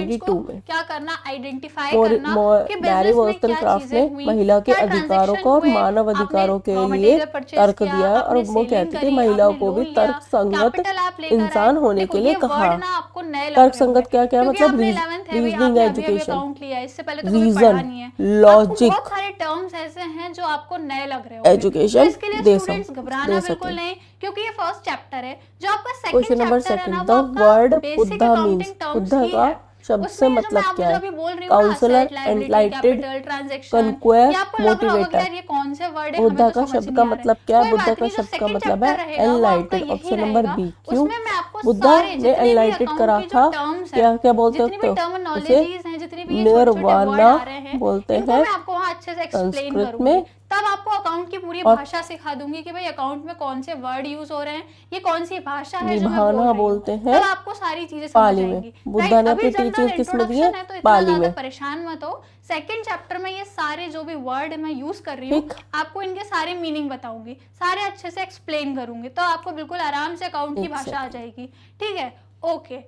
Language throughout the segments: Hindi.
1992 में क्या करना, आइडेंटिफाई मोरी- करना मो- कि मैरी बिजनेस में वोllstonecraft क्या ने चीजें हुई, महिला के क्या अधिकारों transaction को और हुए, मानव आपने अधिकारों के raw लिए material purchase तर्क किया, दिया और आपने वो selling कहती थी करी, महिलाओं आपने को भी loan लिया, तर्कसंगत capital आप लेकर इंसान आए। होने देखो, के लिए ये कहा। word ना आपको नए लग रहे तर्कसंगत होंगे, क्या क्या क्योंकि मतलब आपने 11th है, रीजनिंग आपने अभी अभी एजुकेशन, अकाउंट लिया है, इससे पहले तो कभी पढ़ा रीजन, नहीं है। आपको लॉजिक, बहुत सारे टर्म्स ऐसे हैं जो आपको नए लग रहे हो, education तो इसके लिए दे स्टूडेंट्स घबराना दे बिल्कुल सके। नहीं, क्योंकि ये फर्स्ट चैप्टर है। जो आपका क्वेश्चन सेकंड नंबर चैप्टर है ना, सेकंड, वो द आपका word basic Buddha accounting means, terms Buddha ही का है। शब्द से उसमें जो मैं मतलब आपको क्या जो है? अभी बोल रही हूँ ना, काउंसलर, असेट, लायबिलिटी, एनलाइटेड, कैपिटल, ट्रांजैक्शन, कन्क्वेयर, ये आपको लग रहा होगा कि मोटिवेटेड। यार ये कौन से वर्ड है, हमें बुद्धा तो का समझ शब्द नहीं का आ रहा मतलब है। क्या है? कोई बुद्धा बात का नहीं, जो शब्द का सेकंड मतलब है चैप्टर रहेगा वो आपका एनलाइटेड। यही ऑप्शन नंबर रहेगा। बी। क्यों? उसमें मैं आपको बुद्धा सारे ने जितने भी एनलाइटेड करा अकाउंट की जो था, टर्म्स क्या है, क्या बोलते जितनी भी हो उसे? टर्मिनोलॉजीज हैं, जितनी भी ये छोटे-छोटे वर्ड निर्वाणा आ रहे हैं, बोलते इनको हैं मैं आपको वहाँ अच्छे से एक्सप्लेन संस्कृत करूंगी। में। तब आपको अकाउंट की पूरी और भाषा सिखा दूंगी कि भाई अकाउंट में कौन से वर्ड यूज हो रहे हैं, ये कौन सी भाषा है जो मैं बोल निभाना रही हूँ। बोलते हैं तब आपको सारी चीजें समझ पाली में। आएंगी। बुद्धा राइट, ने अभी अपनी जनरल टीचिंग किस में दी है? इंट्रोडक्शन है, तो इतना पाली ज्यादा में। परेशान मत हो। सेकंड चैप्टर में ये सारे जो भी वर्ड मैं यूज कर रही हूँ, ठीक, आपको इनके सारे मीनिंग बताऊंगी, सारे अच्छे से एक्सप्लेन करूंगी, तो आपको बिल्कुल आराम से अकाउंट की एक भाषा आ सेकंड। जाएगी। ठीक है, ओके।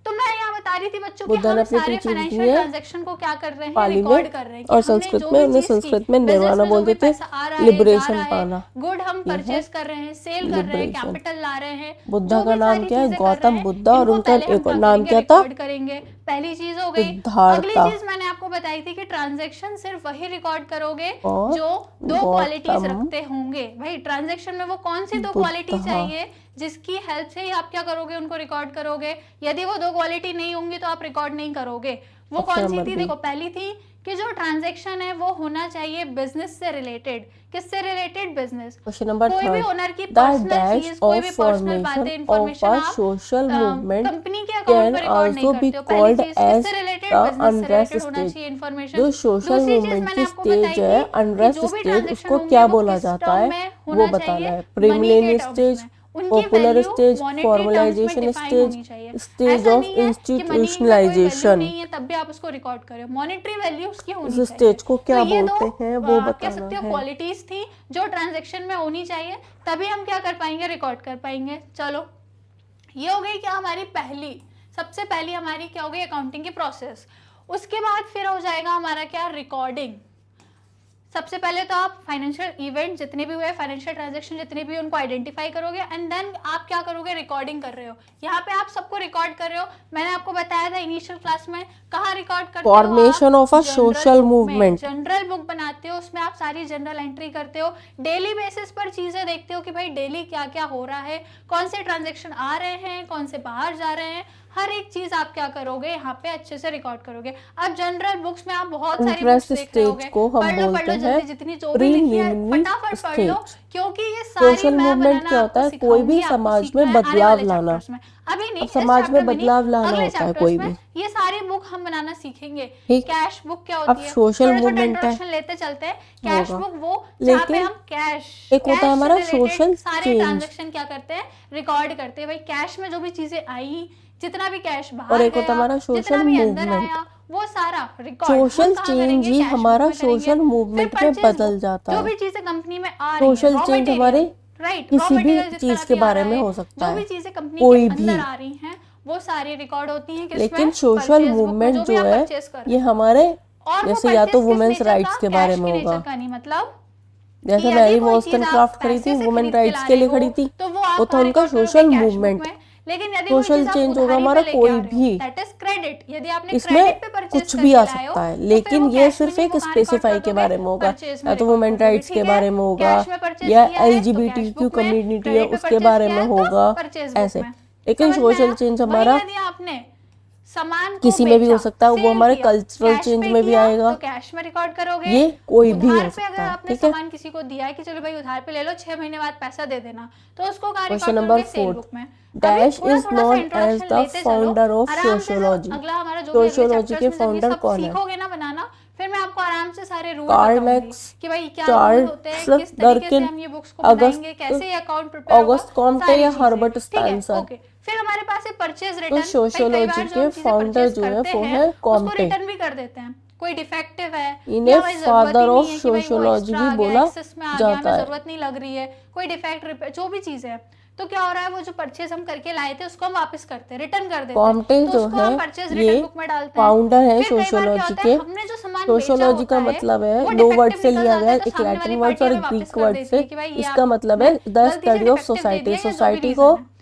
तो मैं यहाँ बता रही थी बच्चों कि बुद्धा ने हम अपनी सारे टीचिंग दी फाइनेंशियल है ट्रांजैक्शन को क्या कर रहे हैं, पाली में रिकॉर्ड कर रहे हैं कि और हमने संस्कृत जो में। भी उन्हें चीज की, संस्कृत में बिजनेस निर्वाणा में जो भी बोलते थे। पैसा आ रहा है, जा लिबरेशन रहा है, पाना, गुड हम ये है परचेज कर रहे हैं, सेल कर रहे हैं, लिबरेशन। कैपिटल ला रहे हैं, बुद्धा जो का भी नाम सारी क्या है? चीजें कर रहे गौतम हैं, बुद्धा। और इनको उनका पहले हम एक और क्या नाम करेंगे, क्या था? रिकॉर्ड करेंगे। पहली चीज हो गई। अगली सिद्धार्था चीज मैंने आपको बताई थी कि ट्रांजैक्शन सिर्फ वही रिकॉर्ड करोगे और जो दो क्वालिटीज गौतम रखते होंगे। भाई ट्रांजैक्शन में वो कौन सी दो क्वालिटी बुद्धा। चाहिए जिसकी हेल्प से ही आप क्या करोगे, उनको रिकॉर्ड करोगे। यदि वो दो क्वालिटी नहीं होंगी तो आप रिकॉर्ड नहीं करोगे। वो ऑप्शन कौन सी नंबर थी? बी। देखो, पहली थी कि जो ट्रांजैक्शन है वो होना चाहिए बिजनेस से रिलेटेड। किससे रिलेटेड? बिजनेस। क्वेश्चन नंबर कोई भी थर्ड, ओनर की द पर्सनल डैश चीज, कोई भी ऑफ पर्सनल बातें, फॉर्मेशन इंफॉर्मेशन ऑफ अ आप सोशल मूवमेंट कंपनी के अकाउंट कैन पर रिकॉर्ड नहीं आल्सो बी करते हो। पहली कॉल्ड चीज एज किससे रिलेटेड? द बिजनेस से अनरेस्ट रिलेटेड होना स्टेज। चाहिए इन्फॉर्मेशन। जो सोशल दूसरी चीज मूवमेंट मैंने की आपको बताई स्टेज है, थी कि अनरेस्ट जो भी स्टेज, ट्रांजैक्शन उसको होंगे क्या वो बोला किस जाता टर्म है में वो होना बताना चाहिए, है। मनी के प्रीलिमिनरी टर्म्स स्टेज, में। उनकी popular value stage, monetary terms में फॉर्मलाइजेशन डिफाइन स्टेज, होनी चाहिए। स्टेज ऐसा ऑफ नहीं है कि मनी में कोई वैल्यू इंस्टीट्यूशनलाइजेशन। नहीं है तब भी आप उसको रिकॉर्ड करें, मॉनेटरी वैल्यू उसकी होनी इस चाहिए। स्टेज को क्या तो ये दो बोलते हैं वो आप कह बताना सकते हो है। क्वालिटीज थी जो ट्रांजैक्शन में होनी चाहिए, तभी हम क्या कर पाएंगे, रिकॉर्ड कर पाएंगे। चलो, ये हो गई क्या हमारी पहली, सबसे पहली हमारी क्या हो गई, अकाउंटिंग की प्रोसेस। उसके बाद फिर हो जाएगा हमारा क्या, रिकॉर्डिंग। सबसे पहले तो आप फाइनेंशियल इवेंट जितने भी हुए, फाइनेंशियल ट्रांजैक्शन जितने भी, उनको आइडेंटिफाई करोगे एंड देन आप क्या करोगे, रिकॉर्डिंग कर रहे हो। यहाँ पे आप सबको रिकॉर्ड कर रहे हो। मैंने आपको बताया था इनिशियल क्लास में, कहाँ रिकॉर्ड करते हो आप? Formation of a social movement. General book बनाते हो, उसमें आप सारी जनरल एंट्री करते हो। डेली बेसिस पर चीजें देखते हो कि भाई डेली क्या क्या हो रहा है, कौन से ट्रांजैक्शन आ रहे हैं, कौन से बाहर जा रहे हैं, हर एक चीज आप क्या करोगे, यहाँ पे अच्छे से रिकॉर्ड करोगे। अब जनरल बुक्स में आप बहुत सारी बुक्स देख रहे होगे, को हम पढ़ लो बोलते हैं जल्दी, जितनी जो भी लिखी है प्रीलिमिनरी फटाफट पढ़ लो, क्योंकि ये सोशल सारी मैं मूवमेंट बनाना क्या होता आपको है? कोई भी सिखाऊंगी, आपको समाज सीखना में है आने बदलाव वाले लाना। चैप्टर्स में। अभी नहीं, अब इस समाज चैप्टर में नहीं, बदलाव लाना अगले होता है चैप्टर्स कोई में भी। ये सारी बुक हम बनाना सीखेंगे। ठीक। कैश बुक क्या अब होती है, सोशल छोटे छोटे मूवमेंट है, इंट्रोडक्शन लेते चलते हैं। कैश होगा। बुक वो जहाँ पे लेकिन हम कैश, एक होता है हमारा सोशल सारे चेंज, ट्रांजैक्शन क्या करते हैं, रिकॉर्ड करते हैं। भाई कैश में जो भी चीजें आई, जितना भी कैश और बाहर एक होता है गया, हमारा जितना सोशल भी अंदर मूवमेंट। आया, वो सारा रिकॉर्ड सोशल चेंज ही हमारा सोशल मूवमेंट में बदल जाता जो है। भी चीजें कंपनी में आ रही सोशल हैं, चेंज हमारे राइट, किसी भी चीज के बारे में हो सकता जो है, भी चीजें कंपनी कोई के भी। अंदर आ रही हैं वो सारी रिकॉर्ड होती हैं। किसमें? लेकिन सोशल Purchase book में, मूवमेंट भी जो आप है purchase कर रहे ये हैं। हमारे और वो जैसे या तो purchase किस वुमेन्स nature राइट्स का? के बारे Cash में के होगा। nature का नहीं, मतलब जैसे कि मैरी यदि कोई वॉस्टन चीज क्राफ्ट आप खड़ी थी, पैसे से वुमेन खरीद के राइट्स ला के रहे लिए हो, खड़ी थी, तो वो आप वो था उनका record करोगे सोशल cash book मूवमेंट। में। लेकिन यदि कोई सोशल चीज आप चेंज होगा उधारी पे हमारा लेके कोई आ रहे हो, भी, that is credit। यदि आपने इसमें credit पे purchase कुछ भी करके आ लाए हो, सकता है, तो फिर लेकिन वो ये cash में सिर्फ नहीं, एक वो कहाँ record स्पेसिफाई के करोगे? बारे में होगा। Purchase में या तो record वुमेन करोगे, राइट्स ठीक के है? बारे में होगा, Cash में purchase या किया है, तो LGBTQ cash book में, कम्युनिटी है credit पे उसके purchase बारे किया में है, तो होगा, purchase book ऐसे। में। लेकिन समझ में सोशल आया? चेंज वहीं हमारा यदि आपने सामान को किसी में भी हो बेचा, सकता है, वो सेल हमारे किया, कल्चरल कैश चेंज पे में भी किया, आएगा। तो कैश में रिकॉर्ड करोगे। ये कोई भी उधार हो पे अगर सकता है, आपने ठीक है। सामान किसी को दिया है कि चलो भाई उधार पे ले लो, 6 महीने बाद पैसा दे देना, तो उसको कहाँ क्वेश्चन रिकॉर्ड नंबर करोगे? सेल 4, बुक में। डैश थोड़ा इज थोड़ा सा नॉन एज इंट्रोडक्शन द लेते चलो, फाउंडर ऑफ आराम से सोशियोलॉजी। अगला हमारा जो भी अगले सोशियोलॉजी चैप्टर्स के में जब ये फाउंडर सब कौन है? सीखोगे ना बनाना, फिर मैं आपको आराम से सारे रूल कार्ल बताऊंगी मैक्स, कि भाई क्या रूल होते हैं, चार्ल्स किस तरीके से डर्किन, हम ये बुक्स को बनाएंगे, कैसे ये अकाउंट प्रिपेयर होगा, ऑगस्ट कॉम्टे सारी या चीजें। हर्बर्ट ठीक है, स्पेंसर। ओके। फिर हमारे पास है परचेज तो रिटर्न। सोशियोलॉजी के फाउंडर जो है वो है उसको कॉम्टे। रिटर्न भी कर देते हैं। कोई डिफेक्टिव है, इन्हें या भाई जरूरत फादर ही ऑफ नहीं है कि भाई वो सोशियोलॉजी एक्स्ट्रा भी आ गया, बोला एक्सेस में आ गया, जाता हमें है। जरूरत नहीं लग रही है, कोई डिफेक्ट रिपेयर जो भी चीज है, तो क्या हो रहा है, वो जो परचेज हम करके लाए थे उसको हम वापस करते हैं, रिटर्न कर देते हैं। कॉम्टे तो जो उसको है हम परचेज ये रिटर्न बुक में डालते हैं। फाउंडर है फिर कई बार क्या सोशियोलॉजी होता के। है, हमने जो सामान बेचा सोशियोलॉजी का होता मतलब वो है, दो वर्ड defective से निकल लिया जाता गया है, है, तो एक सामने लैटिन वाली वर्ड पार्टी और हमें एक वापस ग्रीक कर वर्ड देती से। है कि भाई ये इसका आप मतलब है द गलती से study of defective they society. दिया या जो भी सोसाइटी reason को है।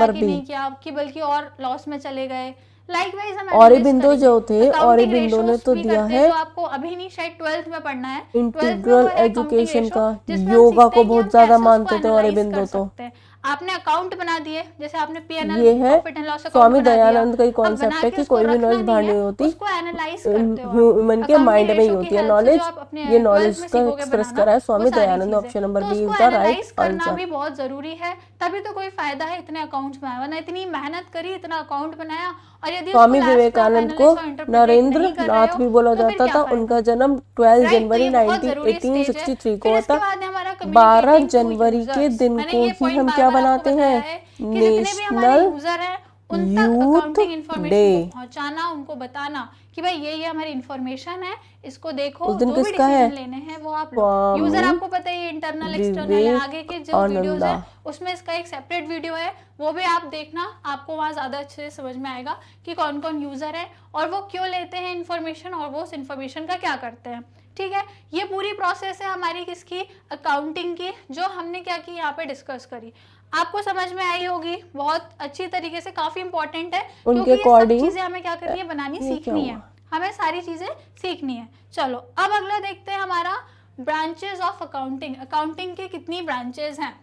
नंबर कि बी। नहीं किया, कि बल्कि और लॉस में चले गए। लाइकवाइज हम ऑरोबिंदो एनालाइज जो थे, करेंगे। ऑरोबिंदो ने तो दिया है जो आपको अभी नहीं, शायद 12th में पढ़ना है। 12th में इंटीग्रल वो है अकाउंटिंग एजुकेशन रेशो, का। जिसमें हम योगा सीखते को हैं कि हम बहुत ज्यादा कैसे उसको मानते थे एनालाइज ऑरोबिंदो कर तो। सकते हैं। आपने अकाउंट बना दिए, जैसे आपने पीएनएल ये है प्रॉफिट एंड लॉस अकाउंट स्वामी बना दिया, दयानंद का ही अब कॉन्सेप्ट बना है के कि उसको कोई भी रखना नॉलेज बाहर नहीं है, नहीं होती, उसको एनालाइज करते हो आप। ह्यूमन के अकाउंटिंग माइंड में ही रेशो की होती है हेल्प से जो नॉलेज। आप अपने ये 12th नॉलेज में का सीखोगे एक्सप्रेस बनाना, करा है वो स्वामी सारी दयानंद ने। चीजें, ऑप्शन नंबर तो बी उसको इज द राइट एनालाइज करना आंसर। भी बहुत जरूरी है, तभी तो कोई फायदा है इतने अकाउंट्स में आया। वरना इतनी मेहनत करी, इतना अकाउंट बनाया, और यदि उसको स्वामी लास्ट में आप विवेकानंद को एनालिस और इंटरप्रेट नरेंद्र नहीं कर रहे नाथ हो, भी बोला तो फिर जाता क्या था। फायदा। उनका जन्म 12 राइट, तो जनवरी ये बहुत जरूरी स्टेज है। 1863 को फिर हुआ इसके था। बाद है हमारा 12 कम्युनिकेटिंग टू जनवरी के यूजर्स। दिन मैंने को ये ही पॉइंट हम बार क्या बार आपको बनाते बताया हैं, है कि जितने भी हमारे नेशनल यूजर हैं उन तक यूथ अकाउंटिंग इन्फॉर्मेशन डे को पहुंचाना, उनको बताना कि भाई ये हमारी इन्फॉर्मेशन है, इसको देखो, उस दिन जो भी किसका है? डिसीजन लेने हैं वो आप लो। यूजर स्वामी आपको पता है, ये इंटरनल एक्सटर्नल है, आगे के जो वीडियोस विवेकानंदा। है उसमें इसका एक सेपरेट वीडियो है, वो भी आप देखना, आपको वहाँ ज्यादा अच्छे से समझ में आएगा कि कौन कौन यूजर है और वो क्यों लेते हैं इन्फॉर्मेशन और वो उस इन्फॉर्मेशन का क्या करते हैं। ठीक है, ये पूरी प्रोसेस है हमारी किसकी, अकाउंटिंग की, जो हमने क्या की यहाँ पे डिस्कस करी। आपको समझ में आई होगी बहुत अच्छी तरीके से, काफी इंपॉर्टेंट है क्योंकि ये सब according- चीजें हमें क्या करनी है, बनानी ये क्या सीखनी है, हुआ? हमें सारी चीजें सीखनी है। चलो अब अगला देखते हैं हमारा ब्रांचेस ऑफ अकाउंटिंग। अकाउंटिंग के कितनी ब्रांचेस हैं?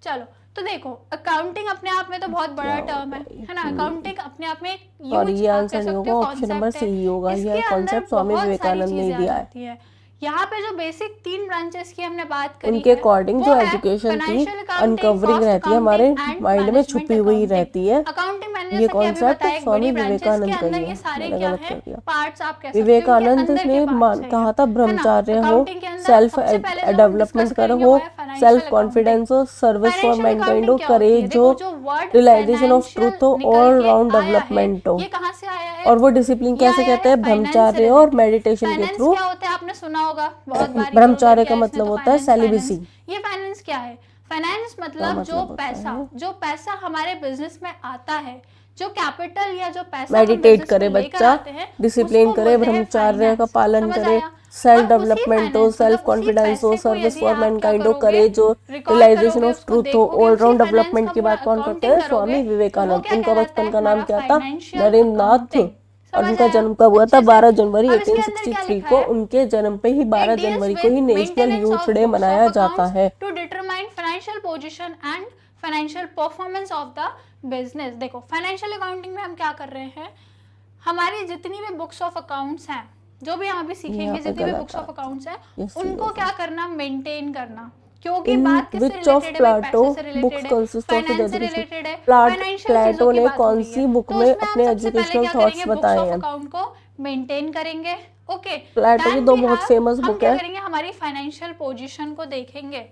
चलो तो देखो, अकाउंटिंग अपने आप में तो बहुत बड़ा टर्म है ना। अकाउंटिंग अपने आप में एक और huge, ये आप आंसर कह नहीं सकते होगा, हो, ऑप्शन नंबर concept है। सी होगा। इसके यह अंदर कॉन्सेप्ट स्वामी बहुत सारी विवेकानंद ने चीजें आ दिया है। जाती है। यहाँ पे जो बेसिक 3 ब्रांचेस की हमने बात करी उनके है, अकॉर्डिंग वो जो है एजुकेशन थी financial accounting, अनकवरिंग cost रहती है, हमारे accounting and माइंड में management छुपी हुई accounting। रहती है। अकाउंटिंग मैंने ये जैसा कि अभी कॉन्सेप्ट बताया, एक स्वामी बड़ी ब्रांचेस के विवेकानंद का अंदर ही ये है, सारे मैंने क्या गलत है, कर दिया। पार्ट्स आप कह सकते हो, विवेकानंद इनके अंदर ने के parts हैं कहा ये, था है ना। ब्रह्मचार्य हो, अकाउंटिंग के अंदर सेल्फ सबसे पहले जो हम डेवलपमेंट डिस्कस करो करेंगे हो, वो है financial सेल्फ accounting। कॉन्फिडेंस हो, सर्विस फॉर फाइनेंशियल मैनकाइंड हो, अकाउंटिंग क्या होती है? करेज हो, देखो जो वर्ड रियलाइजेशन ऑफ ट्रूथ हो, निकल ऑल के राउंड आया है, डेवलपमेंट हो। ये कहाँ से आया है? और वो डिसिप्लिन ये कैसे आया कहते है हैं? फाइनेंस से ब्रह्मचार्य और रिलेटेड। मेडिटेशन के फाइनेंस थ्रू। क्या होता है आपने सुना होगा बहुत बार, ब्रह्मचार्य का इधर-उधर मतलब तो होता है फाइनेंस, सेलिबेसी। ये फाइनेंस क्या है? फाइनेंस मतलब मतलब जो होता पैसा, है जो पैसा हमारे बिजनेस में आता है, जो कैपिटल या जो पैसा हम मेडिटेट बिजनेस करे में लेकर बच्चा, आते हैं, डिसिप्लिन उसको करे, बोलते हैं ब्रह्मचार्य का फाइनेंस। पालन समझ करे, आया? सेल्फ और उसी डेवलपमेंट हो, फाइनेंस सेल्फ मतलब उसी कॉन्फिडेंस हो, पैसे को सर्विस यदि फॉर आप क्या मैनकाइंड हो, करोगे, करेज हो, रिकॉर्ड रियलाइजेशन करोगे, ऑफ उसको ट्रूथ हो, देखोगे, ऑल उसी राउंड फाइनेंस डेवलपमेंट का की पूरा बात कौन करते अकाउंटिंग हैं? करोगे, स्वामी तो वो विवेकानंद। क्या उनका कहलाता बचपन है? का नाम हमारा क्या था? फाइनेंशियल नरेंद्र नाथ। अकाउंटिंग। और समझ उनका आया जन्म कब हुआ था? अच्छे से? 12 जनवरी अब इसके अंदर क्या 1863 लिखा को। है? उनके जन्म पे ही 12 It deals जनवरी with को ही national maintenance youth of day books मनाया of जाता accounts है। to determine financial position and financial performance of the business। देखो फाइनेंशियल अकाउंटिंग में हम क्या कर रहे हैं, हमारी जितनी भी बुक्स ऑफ अकाउंट्स हैं, जो भी हम अभी यहाँ सीखेंगे, पे जितनी भी गलत बुक्स ऑफ बात अकाउंट्स हैं, ये सही उनको होगा। क्या करना, मेंटेन करना। क्योंकि इन बात किससे विच ऑफ रिलेटेड है भाई? प्लाटो पैसे से रिलेटेड बुक्स है, कंसिस्ट ऑफ फाइनेंस से एजुकेशन। रिलेटेड है, फाइनेंशियल प्लाटो चीजों की ने बात हो कौन रही सी है। बुक तो में उसमें हम अपने सबसे पहले एजुकेशनल क्या थॉट्स करेंगे, बुक्स बताए ऑफ हैं? अकाउंट को मेंटेन करेंगे। ओके, प्लाटो की दो बहुत फेमस हम बुक क्या है। करेंगे, हमारी फाइनेंशियल पोजीशन को देखेंगे,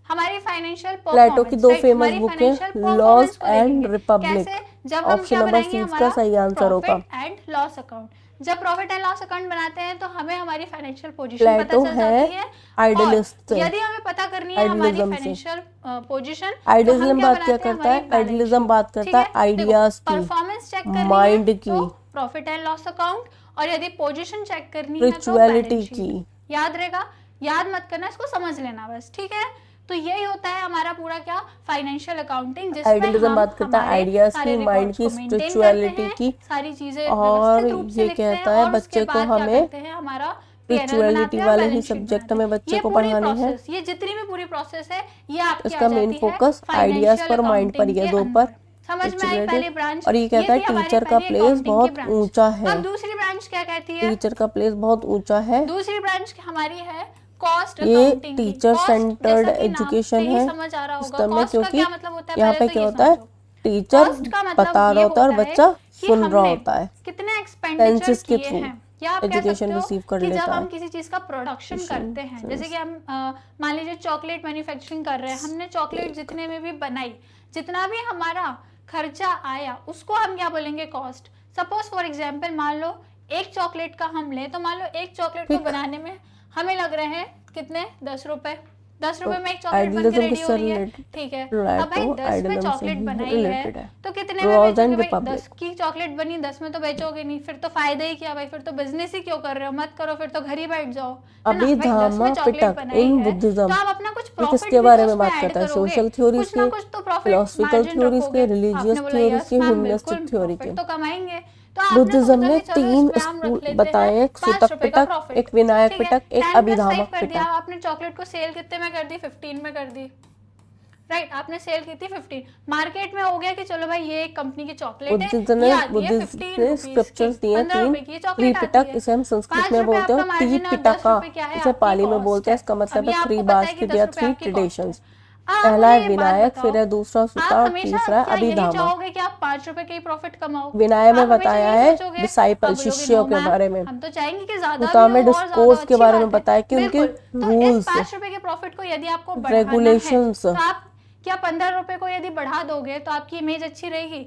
हमारी फाइनेंशियल प्लेटो की परफॉर्मेंस, दो राइट, फेमस हमारी बुक है, फाइनेंशियल लॉस परफॉर्मेंस को एंड देखेंगे। रिपब्लिक। कैसे? जब हम ऑप्शन क्या नंबर बनाएंगे, सी हमारा इसका सही आंसर होगा। Profit and loss account. जब प्रॉफिट एंड लॉस अकाउंट बनाते हैं तो हमें हमारी फाइनेंशियल पोजीशन पता प्लेटो चल है जाती है। आइडियलिस्ट और से। यदि हमें पता करनी है हमारी आइडियलिज्म से। फाइनेंशियल पोजीशन, आइडियलिज्म बात क्या करता है? आइडियलिज्म बात करता है आइडियाज की, परफॉर्मेंस चेक करनी माइंड है की, तो प्रॉफिट एंड लॉस अकाउंट, और यदि पोजीशन चेक करनी है तो स्पिरिचुअलिटी बैलेंस शीट। की। याद रहेगा, याद मत करना, इसको समझ लेना बस, ठीक है। तो यही होता है हमारा पूरा क्या, फाइनेंशियल अकाउंटिंग, जिसमें आइडियलिज्म हम बात करता है हमारे आइडियाज सारे की, माइंड रिकॉर्ड्स की, को मेंटेन करते स्पिरिचुअलिटी हैं, की। सारी चीजें और व्यवस्थित रूप से ये लिखते कहता हैं, है और उसके बच्चे को बाद क्या हमें करते हैं, हमारा P&L स्पिरिचुअलिटी बनाते हैं, वाले ही बैलेंस शीट सब्जेक्ट बनाते हमें हैं। बच्चे ये को पूरी पढ़ानी है। प्रोसेस, ये जितनी भी पूरी प्रोसेस है, ये आपकी इसका आ मेन जाती है फोकस आइडियाज पर, फाइनेंशियल माइंड पर, अकाउंटिंग ये के दो पर। अंदर। समझ में आई पहली ब्रांच? और ये कहता है थी हमारी टीचर का पहली प्लेस accounting की बहुत branch। ऊंचा है। अब दूसरी ब्रांच क्या कहती है? टीचर का प्लेस बहुत ऊंचा है। दूसरी ब्रांच हमारी है कॉस्ट ये अकाउंटिंग की। टीचर Cost, सेंटर्ड जैसा कि नाम एजुकेशन से ही है समझ आ रहा होगा, सिस्टम में, कॉस्ट का क्योंकि क्या मतलब होता है, यहाँ पहले पे तो क्या ये होता है, समझो। टीचर कॉस्ट का मतलब बता रहा ये होता है और होता बच्चा कि सुन रहा हमने होता है। कितने एक्सपेंडिचर टेंसेस के किए थ्रू हैं, या आप कह एजुकेशन सकते हो रिसीव कर कि जब लेता हम है। किसी चीज का प्रोडक्शन करते हैं, जैसे कि हम मान लीजिए चॉकलेट मैन्युफैक्चरिंग कर रहे हैं, हमने चॉकलेट जितने में भी बनाई, जितना भी हमारा खर्चा आया, उसको हम क्या बोलेंगे, कॉस्ट। सपोज फॉर एग्जांपल मान लो एक चॉकलेट का हम ले, तो मान लो एक चॉकलेट को बनाने में हमें लग रहे हैं कितने, 10 रुपए। 10 रुपए में एक चॉकलेट बन के रेडी हो रही है, ठीक है। अब भाई 10 में चॉकलेट बनाई है तो कितने में बेचोगे भाई? 10 की चॉकलेट बनी, 10 में तो बेचोगे नहीं, फिर तो फायदा ही क्या भाई, फिर तो बिजनेस ही क्यों कर रहे हो, मत करो, फिर तो घर ही बैठ जाओ। अभी धामा पिटक इन बुद्धिज्म, तो आप अपना कुछ ये प्रॉफिट किसके बारे में बात करता है? सोशल थ्योरीज कुछ ना के, कुछ तो प्रॉफिट फिलोसफिकल थ्योरीज के, रिलीजियस थ्योरीज के, ह्यूमनिस्टिक थ्योरी के। तो कमाएंगे। तो बुद्धिज्म ने 3 स्कूल बताए, एक सूतक पिटक, एक विनायक पिटक, एक अभिधामक पिटक। आपने चॉकलेट को सेल कितने में कर दी? 15 में कर दी, राइट। आपने सेल की थी 15, मार्केट में हो गया कि चलो भाई ये एक कंपनी की चॉकलेट है, बुद्धिज्म ने स्क्रिप्चर्स दिए 3 त्रिपिटक, इसे हम संस्कृत में बोलते हैं त्रिपिटका, इसे पाली में बोलते हैं, इसका मतलब है 3 बास्केट या 3 ट्रेडिशंस। पहला है विनायक, फिर है दूसरा सूता और तीसरा है अभिधामा। चाहोगे कि आप 5 रुपए के ही प्रॉफिट कमाओ? विनय में बताया है डिसाइपल, शिष्यों के बारे में। हम तो चाहेंगे कि ज्यादा सूता में भी हो और डिस्कोर्स के ज्यादा बारे में अच्छी बताया कि बात है। उनके बिल्कुल। तो इस रूल्स, 5 रुपए के प्रॉफिट को यदि आपको बढ़ाना है रेगुलेशंस, तो आप क्या 15 रुपए को यदि बढ़ा दोगे तो आपकी इमेज अच्छी रहेगी?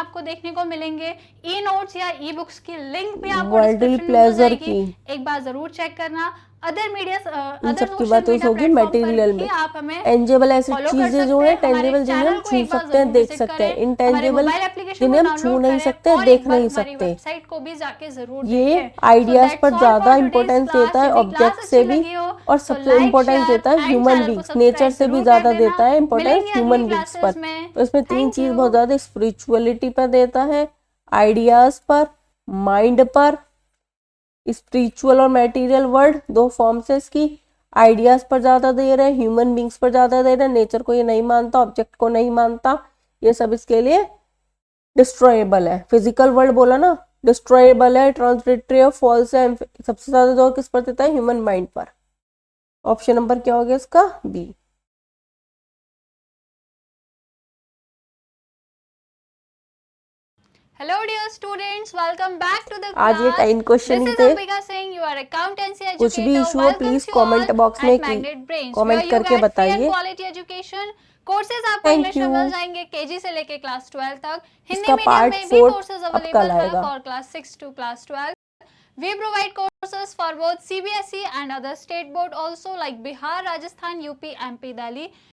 आपको देखने को मिलेंगे। ई नोट्स या ई बुक्स की लिंक भी आपको वर्ल्डली डिस्क्रिप्शन में मिल प्लेजर जाएगी, की एक बार जरूर चेक करना। अदर मीडिया इन सब की बात होगी मटेरियल में। टेंजेबल ऐसी चीजें जो है टेंजेबल जिन्हें हम छू सकते हैं, देख सकते हैं। इंटेंजेबल एप्लीकेशन जिन्हें को हम छू डाउनलोड नहीं करें सकते, और देख एक बार नहीं हमारी सकते। वेबसाइट को भी जाके जरूर ये देखें। आइडियाज पर all ज्यादा for today's इम्पोर्टेंस class। देता है यदि ऑब्जेक्ट क्लास से अच्छी भी, लगी हो और तो सबसे लाइक इम्पोर्टेंस शेयर देता है एंड ह्यूमन चैनल को बींग्स, नेचर सब्सक्राइब से भी जरूर कर ज्यादा देना। देता है इम्पोर्टेंस मिलेंगे ह्यूमन अगली बींग्स पर। क्लासेस में। तो इसमें 3 थैंक चीज यू। बहुत ज्यादा स्पिरिचुअलिटी पर देता है, आइडियाज पर, माइंड पर। स्पिरिचुअल और मटेरियल वर्ल्ड 2 फॉर्म्स है इसकी। आइडियाज पर ज्यादा दे रहे हैं, ह्यूमन बींग्स पर ज्यादा दे रहे हैं, नेचर को ये नहीं मानता, ऑब्जेक्ट को नहीं मानता, ये सब इसके लिए डिस्ट्रॉयबल है। फिजिकल वर्ल्ड बोला ना, डिस्ट्रॉयबल है, ट्रांसलेटरी है, फॉल्स है। सबसे ज्यादा जोर किस पर देता है? ह्यूमन माइंड पर। ऑप्शन नंबर क्या हो गया इसका? B. Hello dear students, welcome back to the आज ये class. 10 question This he is थे। Ambika Singh, your accountancy कुछ भी educator. इशू हो Welcomes please you all comment box में at Magnet Brains, where comment you करके get free and बताइए। quality education. कोर्सेज आपको थैंक इंग्लिश में यू। मिल जाएंगे केजी से लेके क्लास 12 तक। हिंदी इसका मीडियम पार्ट में भी 4 कोर्सेज अब कल अवेलेबल है आएगा। For class 6 to class 12. We provide courses for both CBSE and other state board also like Bihar, Rajasthan, UP, MP, Delhi.